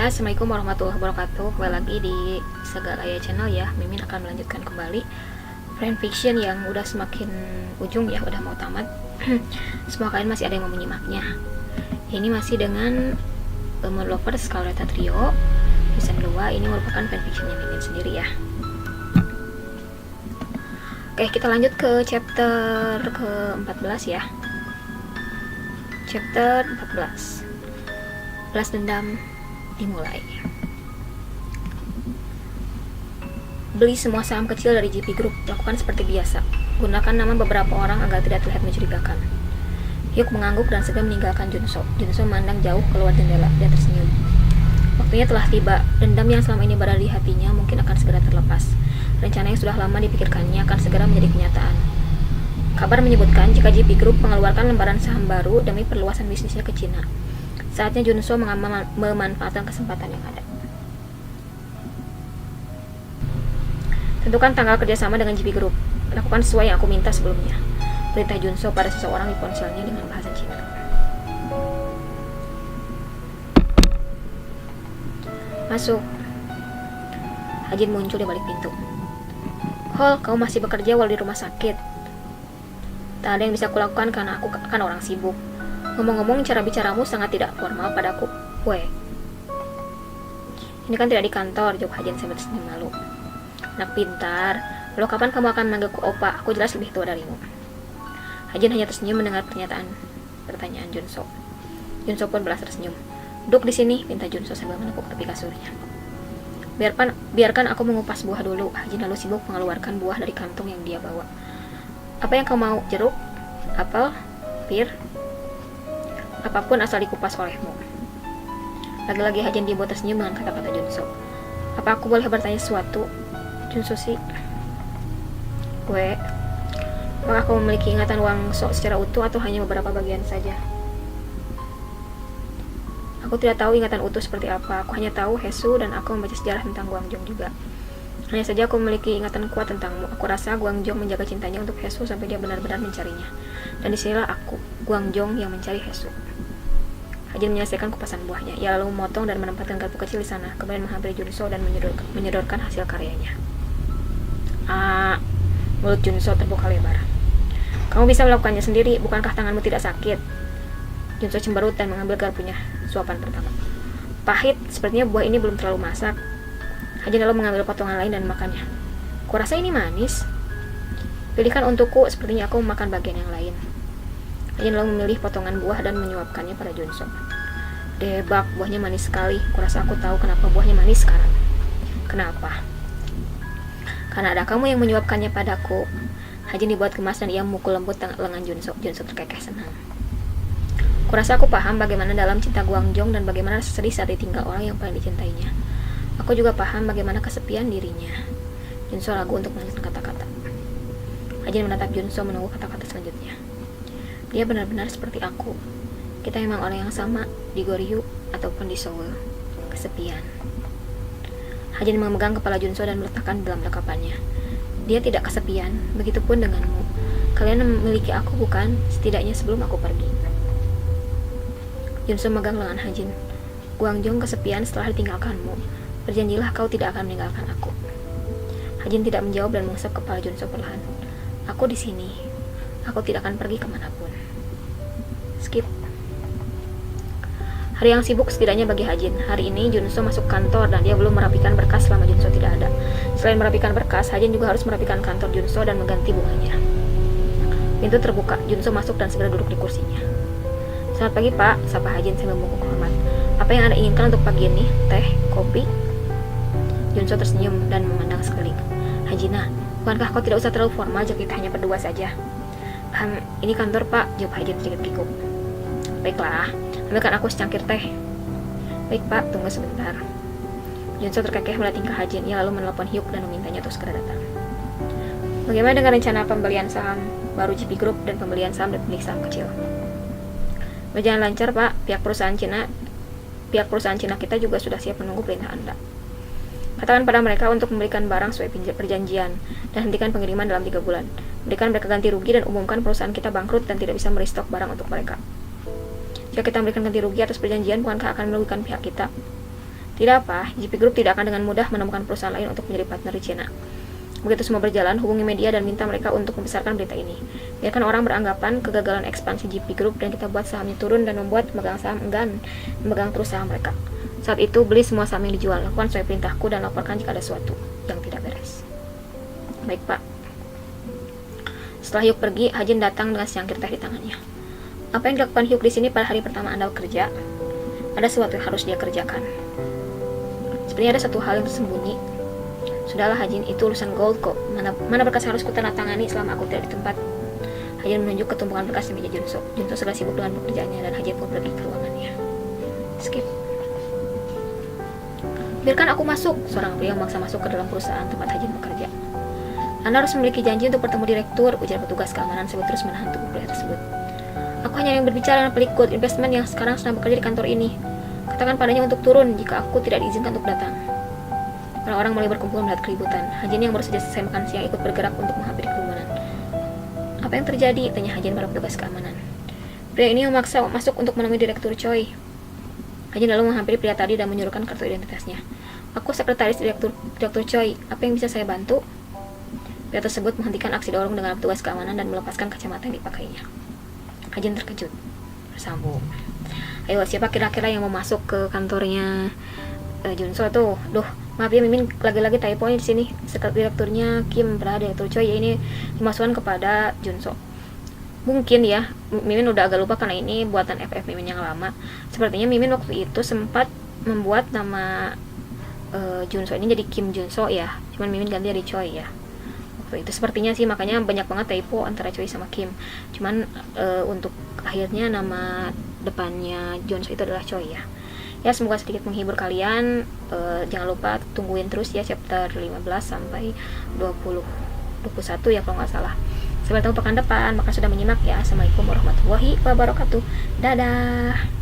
Ya, assalamualaikum warahmatullahi wabarakatuh. Kembali lagi di Segalaya Channel ya. Mimin akan melanjutkan kembali fanfiction yang udah semakin ujung ya, udah mau tamat. Semoga kalian masih ada yang mau menyimaknya. Ini masih dengan Moon Lovers Scarletta Trio season 2. Ini merupakan fanfictionnya Mimin sendiri ya. Oke, kita lanjut ke chapter ke-14 ya. Chapter 14. Balas dendam dimulai. Beli semua saham kecil dari GP Group. Lakukan seperti biasa. Gunakan nama beberapa orang agar tidak terlihat mencurigakan. Hyuk mengangguk dan segera meninggalkan Junso. Junso memandang jauh keluar jendela dan tersenyum. Waktunya telah tiba. Dendam yang selama ini berada di hatinya mungkin akan segera terlepas. Rencana yang sudah lama dipikirkannya akan segera menjadi kenyataan. Kabar menyebutkan jika GP Group mengeluarkan lembaran saham baru demi perluasan bisnisnya ke Cina. Saatnya Junso memanfaatkan kesempatan yang ada. Tentukan tanggal kerjasama dengan GP Group. Lakukan sesuai yang aku minta sebelumnya. Perintah Junso pada seseorang di ponselnya dengan bahasa Cina. Masuk. Hajin muncul di balik pintu. Hol, kamu masih bekerja walau di rumah sakit. Tak ada yang bisa kulakukan karena aku kan orang sibuk. Ngomong-ngomong, cara bicaramu sangat tidak formal padaku. Weh. Ini kan tidak di kantor, jawab Hajin sambil tersenyum malu. Anak pintar, lalu kapan kamu akan manggilku opa? Aku jelas lebih tua darimu. Hajin hanya tersenyum mendengar pertanyaan Junso. Junso pun balas tersenyum. Duduk di sini, pinta Junso sambil menepuk tepi kasurnya. Biarkan aku mengupas buah dulu. Hajin lalu sibuk mengeluarkan buah dari kantung yang dia bawa. Apa yang kau mau? Jeruk? Apel? Pir? Apapun asal dikupas olehmu. Lagi-lagi Hajin dibuat tersenyum dengan kata-kata Junso. Apa aku boleh bertanya sesuatu? Junso sih. Apakah kau memiliki ingatan Wangso secara utuh atau hanya beberapa bagian saja? Aku tidak tahu ingatan utuh seperti apa. Aku hanya tahu Hesu dan aku membaca sejarah tentang Gwangjong juga. Hanya saja aku memiliki ingatan kuat tentangmu. Aku rasa Gwangjong menjaga cintanya untuk Hesu sampai dia benar-benar mencarinya. Dan disinilah aku, Gwangjong yang mencari Hesu. Hajin menyelesaikan kupasan buahnya. Ia lalu memotong dan menempatkan garpu kecil di sana, kemudian menghampiri Junso dan menyodorkan hasil karyanya. Mulut Junso terbuka lebar. Kamu bisa melakukannya sendiri, bukankah tanganmu tidak sakit? Junso cemberut dan mengambil garpunya, suapan pertama. Pahit, sepertinya buah ini belum terlalu masak. Hajin lalu mengambil potongan lain dan memakannya. Kurasa ini manis. Pilihkan untukku, sepertinya aku memakan bagian yang lain. Hajin lalu memilih potongan buah dan menyuapkannya pada Junso. Debak, buahnya manis sekali. Kurasa aku tahu kenapa buahnya manis sekarang. Kenapa? Karena ada kamu yang menyuapkannya padaku. Hajin dibuat gemas dan ia memukul lembut lengan Junso. Junso terkekeh senang. Kurasa aku paham bagaimana dalam cinta Gwangjong dan bagaimana rasa sedih saat ditinggal orang yang paling dicintainya. Aku juga paham bagaimana kesepian dirinya. Junso ragu untuk melanjutkan kata-kata. Hajin menatap Junso menunggu kata-kata selanjutnya. Dia benar-benar seperti aku. Kita memang orang yang sama di Goryeo ataupun di Seoul. Kesepian. Hajin memegang kepala Junso dan meletakkan dalam lekapannya. Dia tidak kesepian, begitupun denganmu. Kalian memiliki aku bukan? Setidaknya sebelum aku pergi. Junso megang lengan Hajin. Gwangjong kesepian setelah ditinggalkanmu. Berjanjilah kau tidak akan meninggalkan aku. Hajin tidak menjawab dan mengusap kepala Junso perlahan. Aku di sini. Aku tidak akan pergi kemanapun. Skip. Hari yang sibuk setidaknya bagi Hajin. Hari ini Junso masuk kantor dan dia belum merapikan berkas selama Junso tidak ada. Selain merapikan berkas, Hajin juga harus merapikan kantor Junso dan mengganti bunganya. Pintu terbuka. Junso masuk dan segera duduk di kursinya. Selamat pagi, Pak, sapa Hajin sambil membungkuk hormat. Apa yang Anda inginkan untuk pagi ini? Teh? Kopi? Junso tersenyum dan memandang sekeliling. Hajina, bukankah kau tidak usah terlalu formal jika kita hanya berdua saja? Ini kantor, Pak, jawab Hajin sedikit kikuk. Baiklah, ambilkan aku secangkir teh. Baik, Pak, tunggu sebentar. Junso terkekeh melihat tingkah Hajin. Ia lalu menelepon Hyuk dan memintanya untuk segera datang. Bagaimana dengan rencana pembelian saham baru GP Group dan pembelian saham dan pemilik saham kecil? Berjalan lancar, Pak. Pihak perusahaan Cina kita juga sudah siap menunggu perintah Anda. Katakan pada mereka untuk memberikan barang sesuai perjanjian dan hentikan pengiriman dalam 3 bulan. Berikan mereka ganti rugi dan umumkan perusahaan kita bangkrut dan tidak bisa merestock barang untuk mereka. Jika kita memberikan ganti rugi atas perjanjian, bukankah akan merugikan pihak kita? Tidak apa, GP Group tidak akan dengan mudah menemukan perusahaan lain untuk menjadi partner di China. Begitu semua berjalan, hubungi media dan minta mereka untuk membesarkan berita ini. Biarkan orang beranggapan kegagalan ekspansi GP Group dan kita buat sahamnya turun dan membuat pemegang saham enggan memegang terus saham mereka. Saat itu, beli semua saham yang dijual, lakukan sesuai perintahku dan laporkan jika ada sesuatu yang tidak beres. Baik, Pak. Setelah Hyuk pergi, Hajin datang dengan secangkir teh di tangannya. Apa yang dilakukan Hyuk di sini pada hari pertama Anda bekerja? Ada sesuatu yang harus dia kerjakan. Sepertinya ada satu hal yang tersembunyi. Sudahlah Hajin, itu urusan gold kok. Mana berkas harus kutandatangani selama aku tidak di tempat. Hajin menunjuk ke tumpukan berkas di meja Junso. Junso segera sibuk dengan pekerjaannya dan Hajin pun pergi ke ruangannya. Skip. Biarkan aku masuk, seorang pria memaksa masuk ke dalam perusahaan tempat Hajin bekerja. Anda harus memiliki janji untuk bertemu direktur, ujar petugas keamanan sambil terus menahan tubuh pria tersebut. Aku hanya yang berbicara dengan pelikut investment yang sekarang sedang bekerja di kantor ini. Katakan padanya untuk turun jika aku tidak diizinkan untuk datang. Orang-orang mulai berkumpul melihat keributan. Hajin yang baru saja selesai makan siang ikut bergerak untuk menghampiri kerumunan. Apa yang terjadi? Tanya Hajin pada petugas keamanan. Pria ini memaksa masuk untuk menemui Direktur Choi. Hajin lalu menghampiri pria tadi dan menyuruhkan kartu identitasnya. Aku sekretaris Direktur Choi. Apa yang bisa saya bantu? Pria tersebut menghentikan aksi dorong dengan petugas keamanan dan melepaskan kacamata yang dipakainya. Hajin terkejut. Bersambung. Ayo, siapa kira-kira yang mau masuk ke kantornya Junso tuh? Duh, maaf ya Mimin, lagi-lagi typo-nya di sini. Direkturnya Kim, berada Direktur Choi ya, ini dimasukkan kepada Junso. Mungkin ya, Mimin udah agak lupa karena ini buatan FF Mimin yang lama. Sepertinya Mimin waktu itu sempat membuat nama Junso ini jadi Kim Junso ya. Cuman Mimin ganti jadi Choi ya. Waktu itu sepertinya sih, makanya banyak banget typo antara Choi sama Kim. Cuman untuk akhirnya nama depannya Junso itu adalah Choi ya. Ya, semoga sedikit menghibur kalian. Jangan lupa tungguin terus ya chapter 15 sampai 21 ya kalau nggak salah. Sampai ketemu pekan depan. Makasih sudah menyimak ya. Assalamualaikum warahmatullahi wabarakatuh. Dadah.